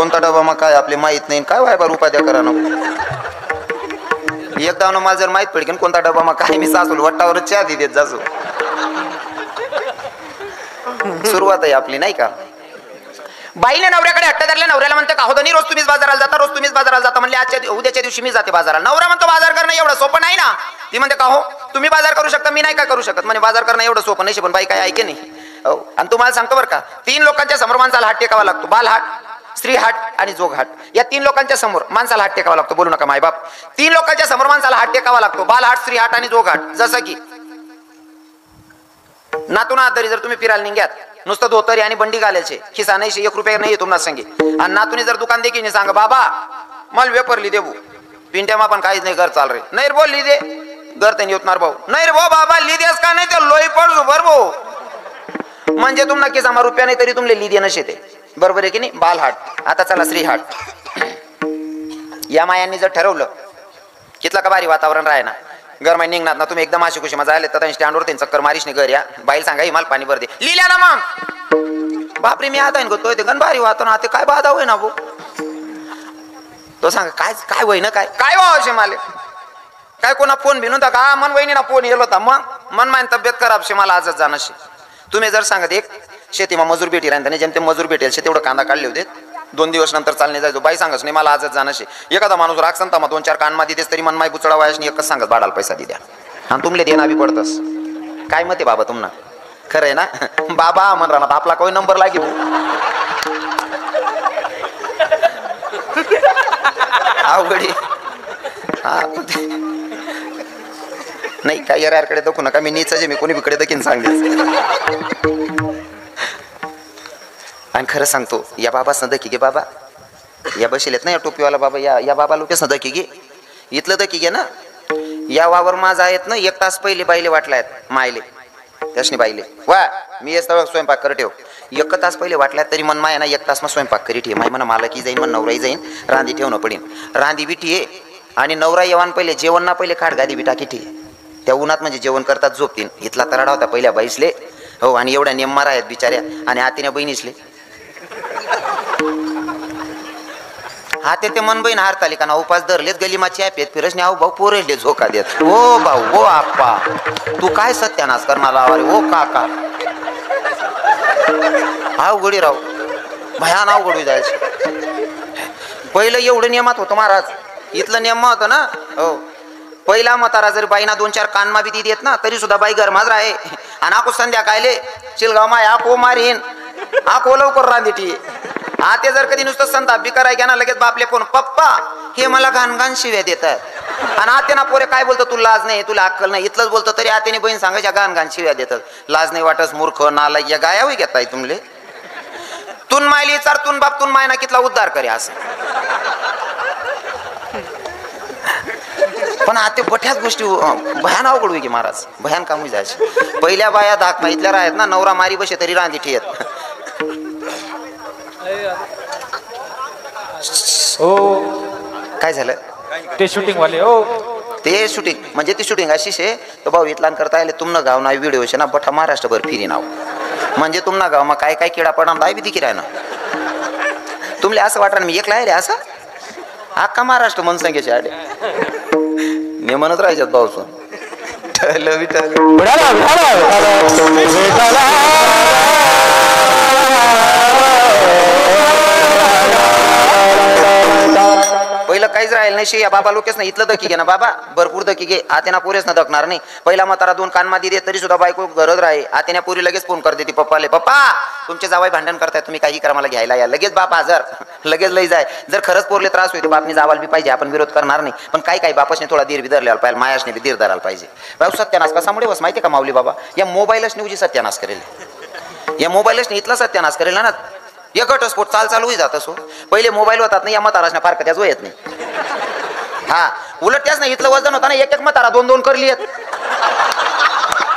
कोणता डबा मग काय आपले माहित नाही काय वाय बार उपाध्या करा ना एकदा मला जर माहित पडली कोणता डबा मग काय मी सासूल वट्टावर चहा देत जासू सुरुवात आहे आपली नाही का. बाईने नवऱ्याकडे हट्ट धरले. नवऱ्याला म्हणते का हो रोज तुम्हीच बाजाराला जाता रोज तुम्हीच बाजाराला जाता. म्हणले आजच्या उद्याच्या दिवशी मी जाते बाजाराला. नवरा म्हणतो बाजार करणं एवढं सोपं नाही ना. ती म्हणते का हो तुम्ही बाजार करू शकता मी नाही काय करू शकत. म्हणजे बाजार करणं एवढं सोपं नाही. पण बाई काय ऐके नाही. हो आणि तुम्हाला सांगतो बरं का 3 लोकांच्या समोर माणसाला हात टेकावा लागतो. बाल हात, स्त्री हाट आणि जोग हाट. या 3 लोकांच्या समोर माणसाला हात टेकावा लागतो. बोलू नका मायबाप. 3 लोकांच्या समोर माणसाला हात टेकावा लागतो. बाल हाट, स्त्री हाट आणि जोग हाट. जसं की नातूना तरी जर तुम्ही फिरायला निघ्यात नुसतं धोतरी आणि बंडी घालायचे खिसा नाही 1 रुपया नाही तुम्हाला सांगे. आणि नातूने जर दुकान देखील सांग बाबा मला वेपरली देऊ पिंट्यामा पण काहीच नाही घर चाल रे नाही रे बोल ली दे घर ते होतणार भाऊ नाही रे भाऊ बाबा ली देस का नाही ते लोई पड बर भाऊ. म्हणजे तुम्हाला किसा रुपया नाही तरी तुमले ली दे नशे ते बरोबर आहे की नाही. बाल हाट. आता चला श्री हाट. या मायांनी जर ठरवलं कितलं का भारी वातावरण राहे ना घर माही निघणार ना तुम्ही एकदम अशी खुशी मजा आले तर स्टँडवर त्यांनी चक्कर मारीश नाही घर या बाईल सांगा हिमाल पाणी भर दे लिहिल्या ना मग बापरे मी आता गोतोय ते गण भारी वातावरण ते काय बाधा होय ना भाऊ. तो सांगा काय काय होई ना काय काय व्हावशे माले काय कोणा फोन भिनून का मन वहिनी ना फोन येलो होता मग मन माइन तब्येत खराब शे मला आजच जाणं. तुम्ही जर सांगत एक शेतीमा मजूर भेटी राहते जेम ते मजूर भेटेल शे तेवढं कांदा काढले होते 2 दिवस नंतर चालणे जायचो बाई सांगच नाही मला आजच जाणं शे. एखादा माणूस राग सांगता मग 2-4 कानमा देतेस तरी मन माय बुचडा वायस नाही एकच सांगत बाडाला पैसा दे द्या आणि तुमले देणं बी पडतस. काय मते बाबा तुम्हाला खरं आहे ना बाबा म्हण राहणार आपला कोई नंबर लागे अवघडी हा नाही काय यारकडे दाखवू नका मी नीच मी कोणी बिकडे दखीन सांगेल. आणि खरं सांगतो या बाबा सदकी गे बाबा या बसेलेत ना या टोपीवाला बाबा या बाबा लोक सदकी गे इथलं दकी गे ना या वावर माझा आहेत ना 1 तास पहिले बाईले वाटलायत मायले त्यासनी बाईले वा मी स्वयंपाक कर ठेव 1 तास पहिले वाटल्यात तरी मन माय ना 1 तास मग स्वयंपाक करी ठेव माय म्हणा मला की जाईन मग नवराही जाईन रांदी ठेवणं पडेन रांदी बी ठे आणि नवरा येवान पहिले जेवण ना पहिले खाट गादी बी टाकी ठे त्या उन्हात म्हणजे जेवण करतात झोपतीन इथला तराडा होता पहिल्या बाईसले हो आणि एवढ्या नेममारा आहेत बिचाऱ्या आणि आतीने बहिणीसले हा ते मन बहीण हारताली का ना उपास धरलेत गलीमाची पेत फिरस आहो भाऊ पोरेले झोका देत ओ भाऊ ओ आप्पा तू काय सत्यानाश करणार अरे ओ काका अवघडी राव भयान अवघडी जायचं. पहिलं एवढं नियमात होतं महाराज इथलं नियम होतं ना हो पहिला म्हातारा जर बाईना 2-4 कानमा बी देत ना तरी सुद्धा बाई गरमाज राहे आणि आको संध्याकाळले शिलगाव माय आको मारीन आको लवकर रांदेटी आते जर कधी नुसतं संताप बी कराय घ्या ना लगेच बापले फोन पप्पा हे मला घाणघाण शिव्या देतात आणि आते ना पोरे काय बोलतो तुला लाज नाही तुला अक्कल नाही इथलंच बोलतो तरी आतेने बहीण सांगायच्या घाणघाण शिव्या देतात. लाज नाही वाटत मूर्ख नालायक या गाया होई घेताय तुमले तुन मायली चार तुन बाप तुन मायना कितला उद्धार करे असं. पण आता बठ्याच गोष्टी भयान अवघड होई की महाराज भयान काम जायचे. पहिल्या बाया धाक माहितल्या राहत ना नवरा मारी बसे तरी रांदी ठेत हो काय झालं ते शूटिंग वाले हो ते शूटिंग म्हणजे ती शूटिंग अशी शे तो भाऊ इथलान करता आले तुमनं गाव ना व्हिडिओ शे ना बठा महाराष्ट्रभर फिरी नाव म्हणजे तुमना गाव मग काय काय किडा पडा दाय बी दिकी राय ना तुमले असं वाटणार मी एकला आहे रे असं अख्खा महाराष्ट्र मनसंख्येचे आले मी म्हणत राहायच्यात भाऊसून ठरलं विठलं पहिलं काहीच राहील नाही या बाबा लोकेस ना इथलं दकी घे ना बाबा भरपूर दकी घे आतेना पोरेच ना दकणार नाही. पहिला म्हातारा 2 कानमा दिदे तरी सुद्धा बायको गरज राहे आतेना पोरी लगेच फोन करते ती पप्पाले पप्पा तुमचे जावाई भांडण करताय तुम्ही काही करा मला घ्यायला या लगेच बाप हजर लगेच लई जाय. जर खरंच पोरले त्रास होते बापनी जावाल बी पाहिजे आपण विरोध करणार नाही पण काही बापासने थोडा धीर बी धरलेला पाहिजे मायासने बी धीर धरायला पाहिजे. भाऊ सत्यानाश कसामुळे बस माहिती का माऊली बाबा या मोबाईलच न्यूजी सत्यानाश करेल या मोबाईलच इथला सत्यानाश करेल ना एक घटस्फोट चालू जात असो पहिले मोबाईल होतात ना या म्हातारासने फार त्याच येत नाही हा उलट त्याच नाही इथलं वजन होता ना एक म्हातारा 2-2 करली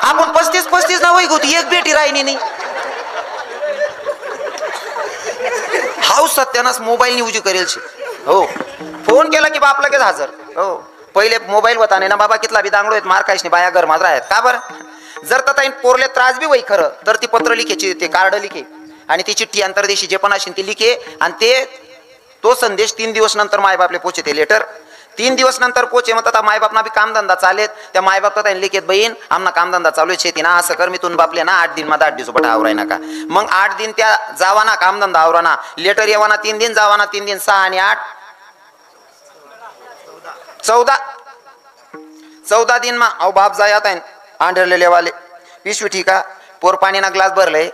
आपण 35 ना वही होती एक बेटी राहिनी नाही. हाऊस सत्यानाश मोबाईल न्यूज करेल हो फोन केला की बाप लगेच हजर हो. पहिले मोबाईल होता ना बाबा कितला बी दांगडो मार कायच बाया घर मात्र आहेत का बरं जर तर पोरले त्रास बी वही खरं तर ती पत्र लिखेची ते कार्ड लिखे आणि ती चिठ्ठी अंतरदेशी जे पण असेल ती लिखे आणि ते तो संदेश 3 दिवस नंतर मायबापले पोचे ते लेटर 3 दिवस नंतर पोचे म्हणतात आता मायबापना बी कामधंदा चालेत त्या मायबाप तर लिखित बहीण आमना कामधंदा चालू आहे शेती ना असं कर मी तुम बापले ना 8 दिन मा 8 दिवस बटा आवराय नका मग 8 दिन त्या जावाना कामधंदा आवराना लेटर येवाना 3 दिन जावाना 3 दिन 6 आणि 8 14 दिन मा अहो बाप जायात आहे आंढरलेले वाले पिशवी ठीक आहे पोर पाणी ना ग्लास भरलंय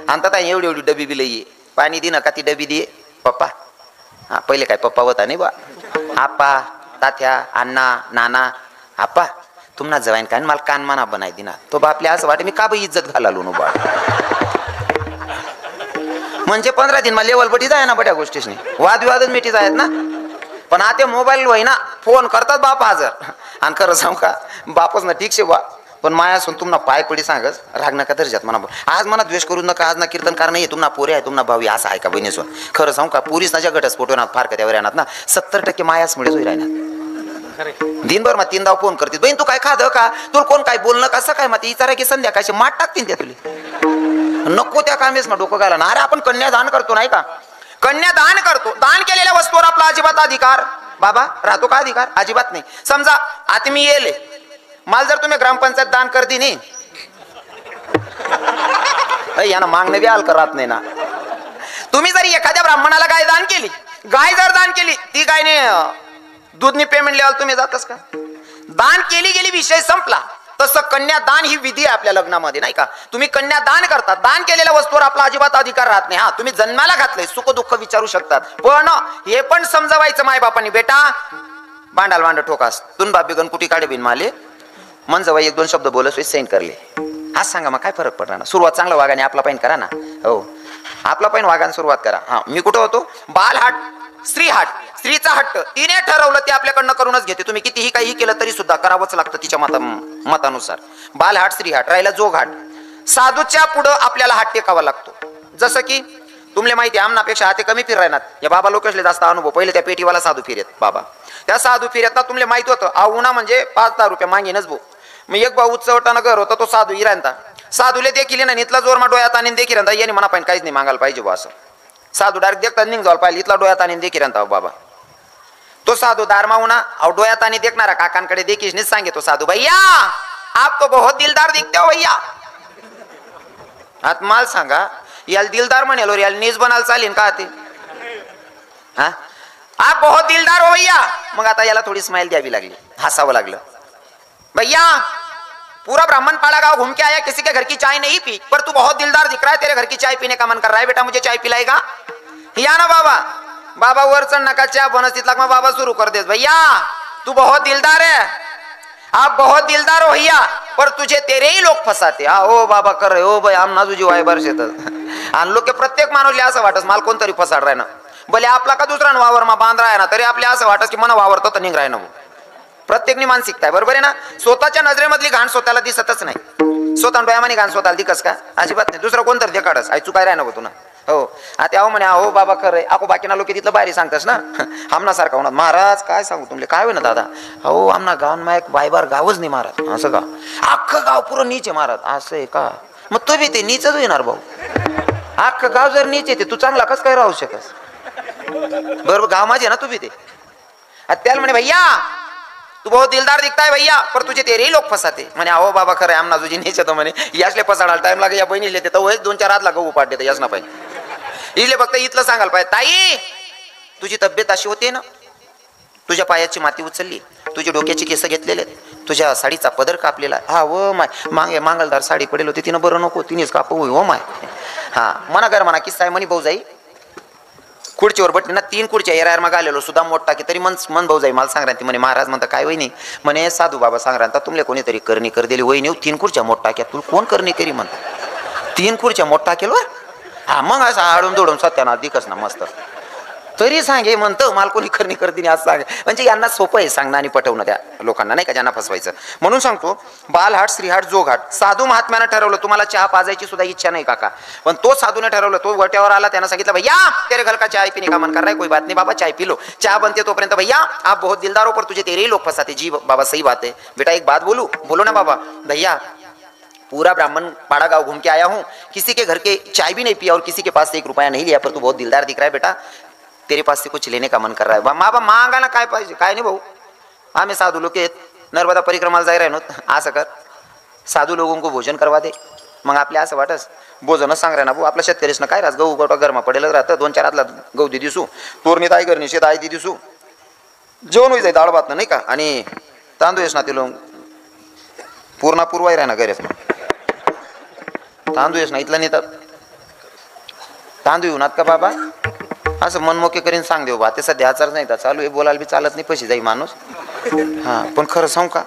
आणतात एवढी एवढी डबी बी लई पाणी दे नका ती डबी दे पप्पा हा पहिले काय पप्पा होता नाही बा आप्पा तात्या अण्णा नाना आप्पा तुम्हाला जवाईन काय मला कानमाना बनाय दिना तो बापले असं वाटे मी का बाई इज्जत घालालो नो बा म्हणजे 15 दिन मा लेवल बटी जाय ना बट्या गोष्टीच नाही वादविवादच मिटी जायत ना पण आता मोबाईल होई ना फोन करतात बाप हजर आणि खरं सांगू का बापच ना ठीक शे बा पण माया असून तुम्हाला पाय पडी सांगच राग नका दर्जात म्हणा आज मला द्वेष करू नका आज ना कीर्तनकार नाही तुम्हाला पोरे आहे तुम्हाला भावी असं आहे का बहिणीसून खरं सांगू का पुरीच ना घटस फोटो ना फार कथ्यावर येणार ना 70% मायाच मिळेच होई राहणार दिनभर मग 3 दाव फोन करते बहीण तू काय खाद का तुला कोण काय बोलणं कसं काय मग विचारा की संध्याकाळची माठ टाकतील त्या तुला नको त्या कामेस मग डोकं घाला ना अरे आपण कन्यादान करतो नाही का कन्यादान करतो दान केलेल्या वस्तूवर आपला अजिबात अधिकार बाबा राहतो का अधिकार अजिबात नाही समजा आता मी येले माल जर तुम्ही ग्रामपंचायत दान कर दी नाही याना मागणे बी हलकर राहत नाही ना तुम्ही जर एखाद्या ब्राह्मणाला गाय दान केली गाय जर दान केली ती गायने दूधनी पेमेंट लिहाल तुम्ही जातच का दान केली गेली विषय संपला तसं कन्यादान ही विधी आहे आपल्या लग्नामध्ये नाही का तुम्ही कन्यादान करता दान केलेल्या वस्तूवर आपला अजिबात अधिकार राहत नाही हा तुम्ही जन्माला घातलंय सुख दुःख विचारू शकतात पण हे पण समजावायचं माय बापांनी बेटा भांडाल भांड ठोकास तुन बाबी गणकुटी काढे बिन माले मन जवळ 1-2 शब्द बोलस सेंड करले आज सांगा मग काय फरक पडणार ना सुरुवात चांगला वागाने आपला पाहिजे करा ना हो आपला पाहिजे वागाने सुरुवात करा हा मी कुठं होतो बालहाट स्त्रीचा हट्ट तिने ठरवलं ते आपल्याकडनं करूनच घेते तुम्ही कितीही काही केलं तरी सुद्धा करावंच लागतं तिच्या मतानुसार बालहाट स्त्रीहाट राहिला जोगहाट साधूच्या पुढं आपल्याला हात टेकावा लागतो जसं की तुमले माहिती आमनापेक्षा हाते कमी फिर राहणार या बाबा लोकेशले जास्त अनुभव पहिले त्या पेटीवाला साधू फिरत बाबा त्या साधू फिरत ना तुमले माहित होतं आउना म्हणजे 5-10 रुपये मागेनच भाऊ मग एक भाऊ उच्चवटानं घर होता तो साधू इरांता साधूले देखील ना इथला जोर मा डोळ्यात आणि देखील यांनी म्हणा पाहिजे काहीच नाही मागायला पाहिजे बा असं साधू डायरेक्ट देखता निघ जायला पाहिजे इथला डोळ्यात आणि देखील बाबा तो साधू दारमाऊना और डोळ्यात आणि देखणारा काकांकडे देखील सांगे साधू भैया आप तो बहुत दिलदार दिखते हो भैया आत माल सांगा याला दिलदार म्हणेल और याला नीज बनाल चालेल का ते हा आप बहुत दिलदार हो भैया मग आता याला थोडी स्माइल द्यावी लागली हसावं लागलं भैया पूरा ब्राह्मण पाड़ा गांव घूम के आया किसी के घर की चाय नहीं पी पर तू बहुत दिलदार दिख रहा है तेरे घर की चाय पीने का मन कर रहा है बेटा मुझे चाय पिलाएगा या ना बाबा बाबा वर चढ़ नका चाय बनस तिथला मग बाबा सुरू कर देस भैया तू बहुत दिलदार है आप बहुत दिलदार हो भैया पर तुझे तेरे ही लोग फसाते हो बाबा कर रहे हो भाई आम ना तुझी वायबार शेतात आणि लोक प्रत्येक माणूसले असं वाटस माल कोणतरी फसाड राय ना भले आपला का दुसरा वावर मा बांध राय ना तरी आपले असं वाटस की मना वावरतो तर निघ राय ना प्रत्येकनी मानसिकता आहे बरोबर आहे ना स्वतःच्या नजरेमधली घाण स्वतःला दिसतच नाही स्वतः डोळ्यामानी घाण स्वतःला दिकस का अजिबात नाही दुसरं कोणतरी ते काढस आई चुकाय राय नको तुला हो आता अहो म्हणे अहो बाबा खरंय अको बाकीना लोक तिथलं बाहेर सांगतास ना आमना सारखा होणार महाराज काय सांगू तुमले काय होय ना दादा हो आमना गावन मा एक बायबार गावच नाही महाराज असं का अख्खं गाव पुरं नीच आहे महाराज असं आहे का मग तो बी ते नीचच येणार भाऊ अख्खं गाव जर नीच येते तू चांगला कस काय राहू शकस बरोबर गाव माझे ना तू बी ते त्याला म्हणे भैया तू बहुत दिलदार दिखता है भैया पर तुझे तेरे ही लोग फसाते म्हणे अहो बाबा खरं आमना तुझी नीच तो म्हणे यासले फसाडायला टाइम लागे या बहिणी लेते तर 2-4 हात लागू उपाट देते यास ना पाहिजे इले फक्त इथलं सांगायला पाहिजे ताई तुझी तब्येत अशी होते ना तुझ्या पायाची माती उचलली तुझे डोक्याची केस घेतलेले तुझ्या साडीचा पदर कापलेला हा व माय मांगलदार साडी पडेल होती तिनं बरं नको तिनेच कापू हो माय हा मना घर म्हणा किस्सा आहे म्हणे भाऊ जाई खुर्चीवर बटली ना 3 खुर्च्या एरायर मग आलेलो सुद्धा मोठा की तरी मन भाऊ जाई मला सांगरा ती म्हणे महाराज म्हणता काय वहिनी म्हणे साधू बाबा सांगरा तुमले कोणीतरी करणी कर दिली वहिनी 3 खुर्च्या मोठा क्या तू कोण करणी करी म्हणता 3 खुर्च्या मोठा केलो हा मग असं आडून जोडून सत्याना दिकस ना मस्त तरी सांगे म्हणतं माल कोणी करणी कर दिली असं सांगे म्हणजे यांना सोपं आहे सांगणं आणि पटवणं त्या लोकांना नाही का ज्यांना फसवायचं म्हणून सांगतो बालहाट स्त्रीहाट जोघाट साधू महात्म्यानं ठरवलं तुम्हाला चहा पाजायची सुद्धा इच्छा नाही काका पण तो साधूने ठरवलं तो वट्यावर आला त्यानं सांगितलं भैया तेरे घर का चाय पीने का मन कर रहा है कोई बात नहीं बाबा चाय पी लो चहा बनते तोपर्यंत भैया आप बहुत दिलदार हो पर तुझे तेरे ही लोग फंसाते जी बाबा सही बात है बेटा एक बात बोलो ना बाबा भैया पूरा ब्राह्मण पाड़ा गांव घूम के आया हूँ किसी के घर के चाय भी नहीं पिया और किसी के पास से 1 रुपया नहीं लिया पर तू बहुत दिलदार दिख रहा है बेटा तेरे पास से कुछ लेने का मन कर रहा है. बाबा मागा ना, काय पाहिजे. काय नाही भाऊ, आम्ही साधू लोक आहेत, नर्मदा परिक्रमाला जाय राहिनो. असं कर, साधू लोगों को भोजन करवा दे. मग आपल्या असं वाटस भोजनच सांग रे ना भाऊ. आपल्या शेतकरीच ना काय राहत, गहू गोटा गरमा पडेलच राहतं. 2-4 हातला गहू दे दिसू, तोरणी ताई करणी शेत आई दे दिसू, जेवण होई जाई डाळ भात नाही का. आणि तांदूळ येस ना ते लोक पूर्ण पूर्वाई राह ना घरी तांदूळ येस ना इथला नेतात. तांदूळ येऊन का बाबा असं मनमोके करीन सांग देऊ बा. ते सध्या आचार नाही चालू आहे, बोलायला बी चालत नाही, पैसे जाई माणूस. हां पण खरं सांगू का,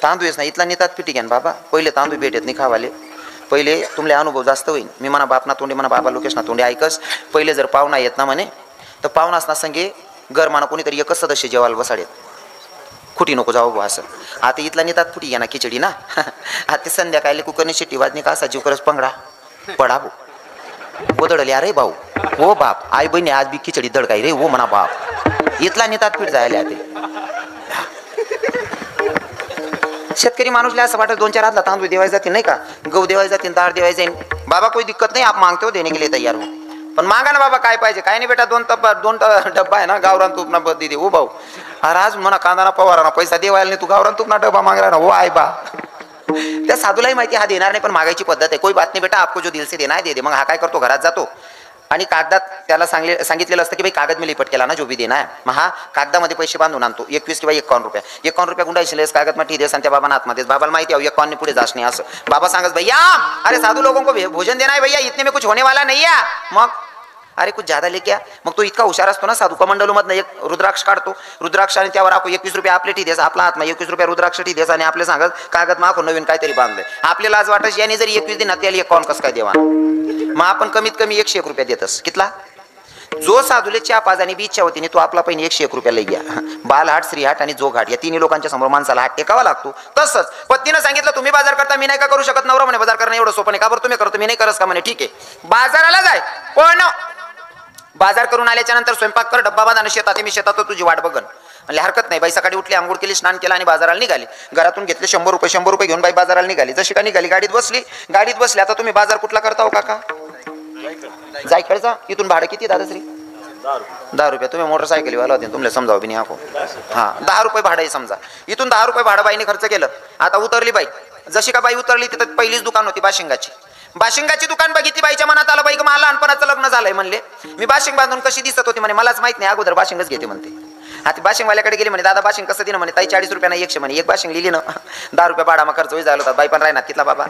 तांदूळ येस ना इथला नेतात पिटी घ्यान बाबा. पहिले तांदूळ भेटत नाही खावाले. पहिले तुमले अनुभव जास्त होईल. मी म्हणा बाप ना तोंडी, म्हणा बाबा लोकेश ना तोंडी ऐकस. पहिले जर पाहुणा येत ना म्हणे तर पाहुणाच ना संगे घर म्हणा कोणीतरी एकच सदस्य जेवायला बसाडेत. खुटी नको जाऊ बा असं. आता इथला नेतात फुटी घ्या ना खिचडी ना. आता ते संध्याकाळी कुकरने शिट्टी वाजणी का असा जीव करस पंगडा पडा भाऊ गोदडले. अरे भाऊ हो बाप, आई बहिणी आज बी खिचडी दडकाई रे हो म्हणा बाप. इथला नेतात पीठ जायला ते शेतकरी माणूसला असं वाटत 2-4 हातला तांदूळ देवाय जाते नाही का, गहू देवाय जाते, दाळ देवाय जाईन. बाबा कोई दिक्कत नाही, आप मांगते हो देने के लिए तैयार हो. पण मागा ना बाबा, काय पाहिजे. काय नाही बेटा, 2 डब्बा आहे ना गावरान तूप ना बद्दी दे. हो भाऊ, अरे आज म्हणा कांदा ना पवारा ना पैसा देवायला नाही, तू गावरान तूप ना डब्बा मागला ना. हो आई बा, त्या साधूलाही माहिती हा देणार नाही, पण मागायची पद्धत आहे. कोई बात नाही बेटा, आपको जो दिल से देना है दे दे. मग हा काय करतो, घरात जातो आणि कागदात त्याला सांगितलेलं असतं की भाई कागद मी लिपट केला ना जो भी देना है. मग हा कागदामध्ये पैसे बांधून आणतो 21 किंवा 51 रुपये. 51 रुपये गुंडायचे कागद मा ठीक आणि त्या बाबा आतमध्ये बाबाला माहिती आहे 51 पुढे जास नाही असं. बाबा सांगत भैया अरे साधू लोगों को भोजन देना है भैया, इतने में कुछ होने वाला नहीं है. मग अरे कुछ ज्यादा लेके आ. मग तो इतका हुशार असतो ना साधू, कमंडलूमधनं एक रुद्राक्ष काढतो. रुद्राक्ष आणि त्यावर आपण 21 रुपये आपले ठी देस, आपला हातमा 21 रुपये रुद्राक्ष ठी देस आणि आपले सांगत कागद माखो नवीन काहीतरी बांधलंय. आपल्याला आज वाटत याने जरी 21 दिना त्याला 51 कसं काय देवा. मग आपण कमीत कमी 101 रुपये देतस. कितला जो साधूले च्या पाजाने बी इच्छा होती तो आपला पहिने 101 रुपये लई घ्या. बालहाट, श्रीहाट आणि जोघाट या तिन्ही लोकांच्या समोर माणसाला हात टेकावा लागतो. तसंच पत्नीनं सांगितलं तुम्ही बाजार करता, मी नाही का करू शकत. नवरा म्हणे बाजार करणं एवढं सोपं नाही. का बरं तुम्ही करतो, मी नाही करस का म्हणे. ठीक आहे बाजाराला जाय, पण बाजार करून आल्याच्या नंतर स्वयंपाक कर, डब्बा बांधा, शेतात मी शेतात तुझी वाट बघन. म्हणजे हरकत नाही. बाई सकाळी उठली, आंघोळ केली, स्नान केला आणि बाजाराला निघाली. घरातून घेतले 100 रुपये घेऊन बाई बाजाराला निघाली. जशी का निघाली गाडीत बसली. आता तुम्ही बाजार कुठला करता हो काका? जायकडचा. इथून भाडं किती दादाश्री? 10 रुपये. तुम्ही मोटरसायकलीवाला होते, तुम्हाला समजावं बी नाही आखो. हां 10 रुपये भाडं आहे समजा. इथून 10 रुपये भाडं बाईने खर्च केलं. आता उतरली बाई. जशी का बाई उतरली तिथं पहिलीच दुकान होती बाशिंगाची दुकान बघितली. बाईच्या मनात आलं बाई मला लहानपणाचं लग्न झालंय म्हणले. मी बाशिंग बांधून कशी दिसत होती म्हणे मलाच माहित नाही, अगोदर बाशिंगच घेते म्हणते. आता बाशिंगवाल्याकडे गेली म्हणे दादा बाशिंग कसं दिलं म्हणे. ताई 40 रुपये नाही 100 म्हणे. एक बाशिंग लिहिली ना 10 रुपये भाडा मग खर्च झाला होता. बाई पण राहणार तिथला बाबा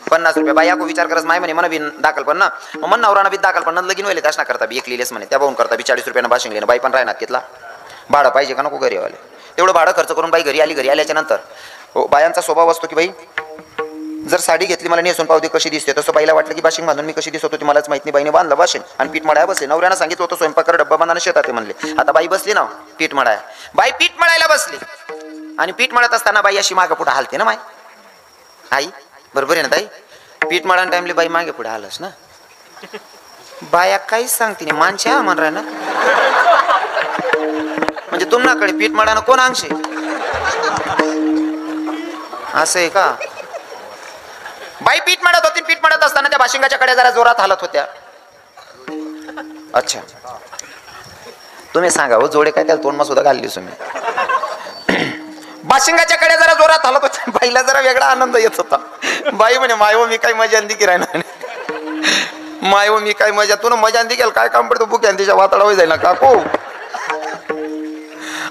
50 रुपये. बाई याको विचार करत माय म्हणे मन बी दाखल पण ना मग मन नवराना बी दाखल पण लगीन व्हायला त्याच ना करता बी एक लिहिलेस म्हणे. त्या भाऊन करता बी 40 रुपयानं बाशिंग लिहिणं. बाई पण राहणार तिथला भाडं पाहिजे का नको घरी वाले. तेवढं भाडं खर्च करून बाई घरी आली. घरी आल्याच्या नंतर बायांचा स्वभाव असतो की बाई जर साडी घेतली मला नेसून पावती कशी दिसते, तसं बाईला वाटलं की बाशिंग बांधून मी कशी दिसत होती मलाच माहित नाही. बाईने बांधलं बाशिंग आणि पीठ मळाया बसले. नवऱ्यानं सांगितलं होतं स्वयंपाक डब्बा बांधाने शेतात म्हणले. आता बाई बसली ना पीठ मळाया. बाई पीठ मळायला बसली आणि पीठ मळत असताना बाई अशी मागे पुढे हालते ना माय. आई बरोबर आहे ना ताई, पीठ मळान टाइमले बाई मागे पुढे हालस ना. बाया काहीच सांगते नाही माणशा म्हण राह ना. म्हणजे तुम्हाकडे पीठ मळानं कोण अंगशे असं आहे का. बाई पीठ मळत होती. पीठ मळत असताना त्या बाशिंगाच्या कडे जरा जोरात हालत होत्या. अच्छा तुम्ही सांगा हो जोडे काय त्याला तोंड सुद्धा घालली तुम्ही. बाशिंगाच्या कडे जरा जोरात हालत होत्या. बाईला जरा वेगळा आनंद येत होता. बाई म्हणे माय मी काय मजा अंदी की राहणार माय मी काय मजा तू मजा अंदी केल काय काम पडतो बुक तिच्या वाताडावर जाईल ना काकू.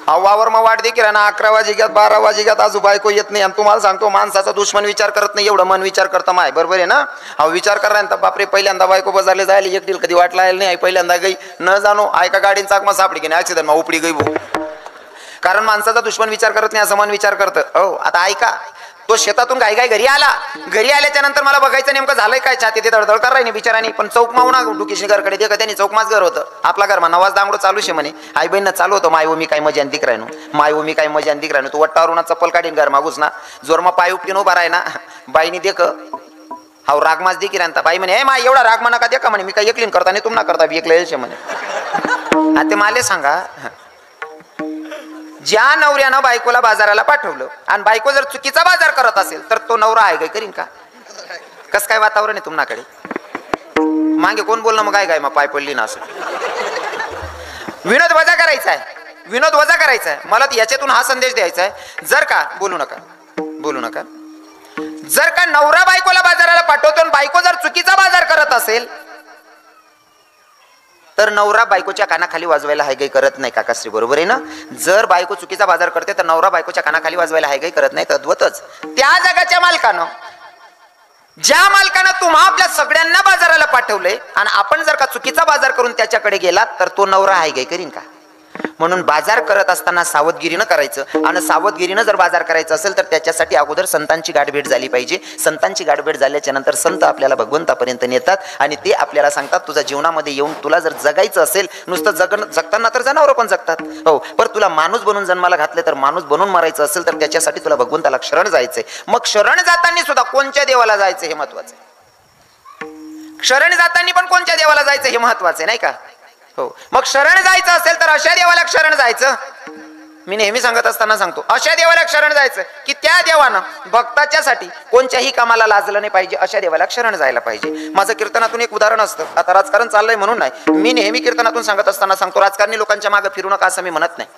वावर मग वाट दे की ना 11 वाजे घ्यात 12 वाजे घ्यात आजू बायको येत नाही. आणि तुम्हाला सांगतो माणसाचा दुश्मन विचार करत नाही एवढं मन विचार करतं माय. बरोबर आहे ना. हा विचार करा ना बापरे पहिल्यांदा बायको बाजारला जायला एक दिल कधी वाटला नाही. पहिल्यांदा गई न जाणो ऐका गाडीन चाकमा सापडी की नाही ऍक्सिडेंट मग उपडी गई भाऊ. कारण माणसाचा दुश्मन विचार करत नाही असं मन विचार करतं. हो आता ऐका तो शेतातून घाई घरी आला. घरी आल्याच्या नंतर मला बघायचं नेमकं झालंय काय. छाती ते धडधड कराय नाही बिचारानी. पण चौक मावना डुकीशी घरकडे दे का त्यांनी चौकमाच घर होतं. आपला घर नवाज दांगडो चालू शे म्हणे. आई बहिणीनं चालू होतं माय मी काय मजा अंतिक राहिनो माय मी काय मजा अंतिक राहिनो. तू वट्टावरून चप्पल काढीन घर मागूस ना जोरमा पाय उपटीन उभा राय ना. बाईनी देख हा रागमाच दे की राहता. बाई म्हणे माय एवढा राग म्हणा का दे का म्हणे मी काय एकलीन करता नाही तुम ना करता एकला येईल म्हणे. ते माले सांगा ज्या नवऱ्यानं बायकोला बाजाराला पाठवलं आणि बायको जर चुकीचा बाजार करत असेल तर तो नवरा आहे काय करीन का. कस काय वातावरण आहे तुमच्याकडे. मागे कोण बोलणं मग काय मग पाय पडली ना असं. विनोद वजा करायचा आहे, विनोद वजा करायचा आहे. मला याच्यातून हा संदेश द्यायचा आहे, जर का बोलू नका, बोलू नका, जर का नवरा बायकोला बाजाराला पाठवतो आणि बायको जर चुकीचा बाजार करत असेल तर नवरा बायकोच्या कानाखाली वाजवायला हायगाई करत नाही. काकाश्री बरोबर आहे ना? जर बायको चुकीचा बाजार करते तर नवरा बायकोच्या कानाखाली वाजवायला हायगाई करत नाही. तद्वतच त्या जगाच्या मालकानं, ज्या मालकानं तुम्हा आपल्या सगळ्यांना बाजाराला पाठवलंय आणि आपण जर का चुकीचा बाजार करून त्याच्याकडे गेलात तर तो नवरा हायगाई करीन का? म्हणून बाजार करत असताना सावधगिरीनं करायचं. आणि सावधगिरीनं जर बाजार करायचं असेल तर त्याच्यासाठी अगोदर संतांची गाठभेट झाली पाहिजे. संतांची गाठभेट झाल्याच्या नंतर संत आपल्याला भगवंतापर्यंत नेतात आणि ते आपल्याला सांगतात, तुझ्या जीवनामध्ये येऊन तुला जर जगायचं असेल, नुसतं जगताना तर जनावरं पण जगतात हो, पण तुला माणूस बनून जन्माला घातले तर माणूस बनून मरायचं असेल तर त्याच्यासाठी तुला भगवंताला शरण जायचंय. मग शरण जाताना सुद्धा कोणत्या देवाला जायचं हे महत्वाचं आहे. शरण जाताना पण कोणत्या देवाला जायचं हे महत्वाचं आहे, नाही का? हो, मग शरण जायचं असेल तर अशा देवाला शरण जायचं. मी नेहमी सांगत असताना सांगतो, अशा देवाला शरण जायचं की त्या देवानं भक्ताच्यासाठी कोणत्याही कामाला लाजलं नाही पाहिजे, अशा देवाला शरण जायला पाहिजे. माझं कीर्तनातून एक उदाहरण असतं. आता राजकारण चाललंय म्हणून नाही, मी नेहमी कीर्तनातून सांगत असताना सांगतो, राजकारणी लोकांच्या मागे फिरू नका असं मी म्हणत नाही.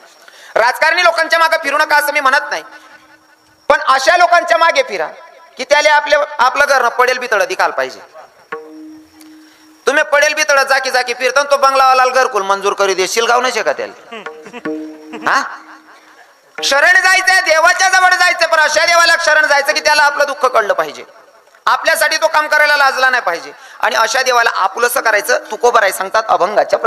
राजकारणी लोकांच्या मागे फिरू नका असं मी म्हणत नाही, पण अशा लोकांच्या मागे फिरा की त्याला आपलं घर पडेल बितळ दिखाल पाहिजे. तुम्ही पडेल बितळ जाकी जाकी फिरता तो बंगलावाला घरकुल मंजूर करी देशील गाव नाही का त्याला? हा, शरण जायचंय, देवाच्या जवळ जायचं, पण अशा देवाला शरण जायचं की त्याला आपलं दुःख कळलं पाहिजे, आपल्यासाठी तो काम करायला लाजला नाही पाहिजे. आणि अशा देवाला आपुलसं करायचं. तुकोबराय सांगतात अभंगाच्या